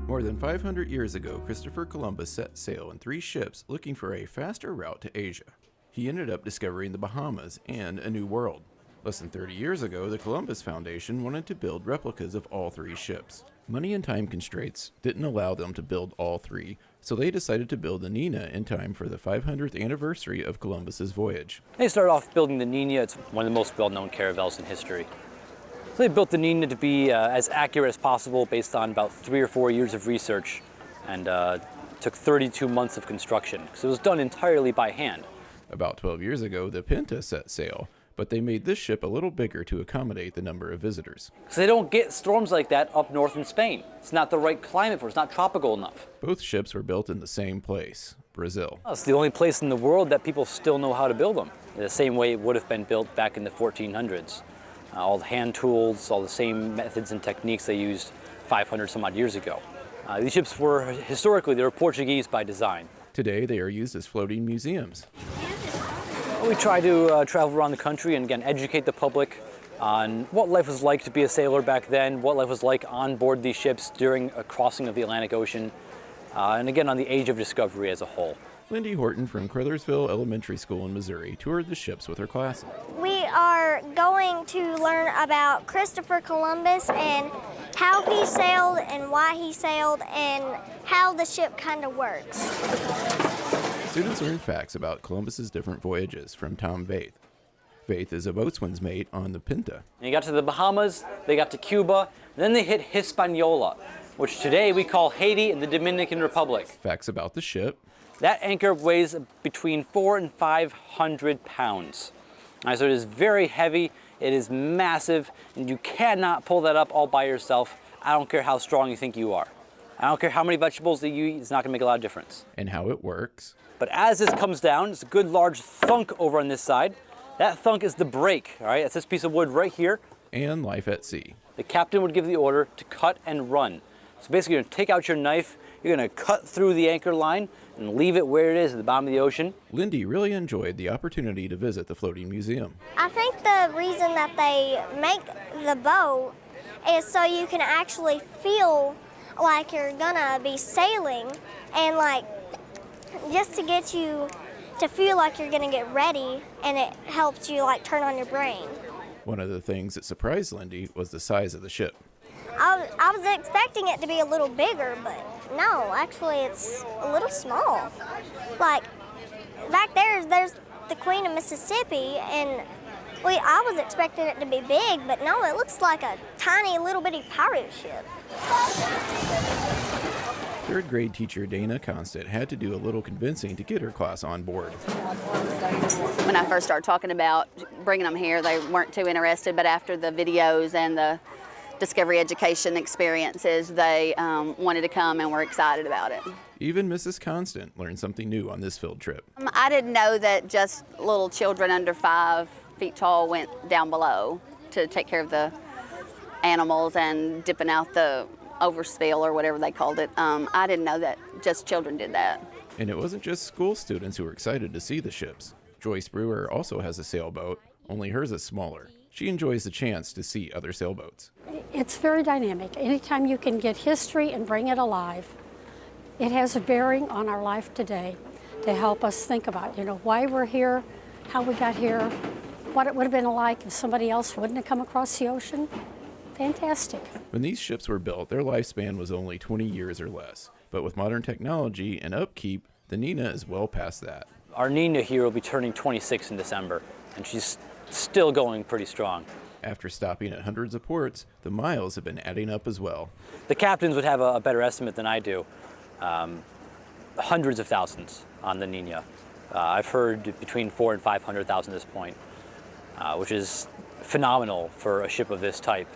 More than 500 years ago, Christopher Columbus set sail in 3 ships looking for a faster route to Asia. He ended up discovering the Bahamas and a new world. Less than 30 years ago, the Columbus Foundation wanted to build replicas of all 3 ships. Money and time constraints didn't allow them to build all 3, so they decided to build the Nina in time for the 500th anniversary of Columbus's voyage. They started off building the Nina. It's one of the most well-known caravels in history. So they built the Nina to be as accurate as possible based on about 3 or 4 years of research, and took 32 months of construction because it was done entirely by hand. About 12 years ago, the Pinta set sail, but they made this ship a little bigger to accommodate the number of visitors. So they don't get storms like that up north in Spain. It's not the right climate for it. It's not tropical enough. Both ships were built in the same place, Brazil. It's the only place in the world that people still know how to build them, the same way it would have been built back in the 1400s. All the hand tools, all the same methods and techniques they used 500 some odd years ago. These ships were, historically, they were Portuguese by design. Today, they are used as floating museums. We try to travel around the country and, again, educate the public on what life was like to be a sailor back then, what life was like on board these ships during a crossing of the Atlantic Ocean, and again, on the age of discovery as a whole. Lindy Horton from Crothersville Elementary School in Missouri toured the ships with her class. We are going to learn about Christopher Columbus and how he sailed and why he sailed and how the ship kind of works. Students learn facts about Columbus's different voyages from Tom Vaith. Vaith is a boatswain's mate on the Pinta. They got to the Bahamas, they got to Cuba, and then they hit Hispaniola, which today we call Haiti and the Dominican Republic. Facts about the ship. That anchor weighs between 400 and 500 pounds. So it is very heavy, it is massive, and you cannot pull that up all by yourself. I don't care how strong you think you are. I don't care how many vegetables that you eat, it's not gonna make a lot of difference. And how it works. But as this comes down, it's a good large thunk over on this side. That thunk is the brake, all right? That's this piece of wood right here. And life at sea. The captain would give the order to cut and run. So basically you're gonna take out your knife, you're gonna cut through the anchor line and leave it where it is at the bottom of the ocean. Lindy really enjoyed the opportunity to visit the floating museum. I think the reason that they make the boat is so you can actually feel like you're gonna be sailing, and like just to get you to feel like you're gonna get ready, and it helps you like turn on your brain. One of the things that surprised Lindy was the size of the ship. I was expecting it to be a little bigger, but no, actually it's a little small. Like back there's the Queen of Mississippi, and I was expecting it to be big, but no, it looks like a tiny little bitty pirate ship. 3rd grade teacher Dana Constant had to do a little convincing to get her class on board. When I first started talking about bringing them here, they weren't too interested, but after the videos and the Discovery education experiences, they wanted to come and were excited about it. Even Mrs. Constant learned something new on this field trip. I didn't know that just little children under 5 feet tall went down below to take care of the animals and dipping out the overspill or whatever they called it. I didn't know that just children did that. And it wasn't just school students who were excited to see the ships. Joyce Brewer also has a sailboat, only hers is smaller. She enjoys the chance to see other sailboats. It's very dynamic. Anytime you can get history and bring it alive, it has a bearing on our life today to help us think about, why we're here, how we got here, what it would have been like if somebody else wouldn't have come across the ocean. Fantastic. When these ships were built, their lifespan was only 20 years or less. But with modern technology and upkeep, the Nina is well past that. Our Nina here will be turning 26 in December, and she's still going pretty strong. After stopping at hundreds of ports, the miles have been adding up as well. The captains would have a better estimate than I do. Hundreds of thousands on the Nina. I've heard between 400,000 and 500,000 at this point, which is phenomenal for a ship of this type.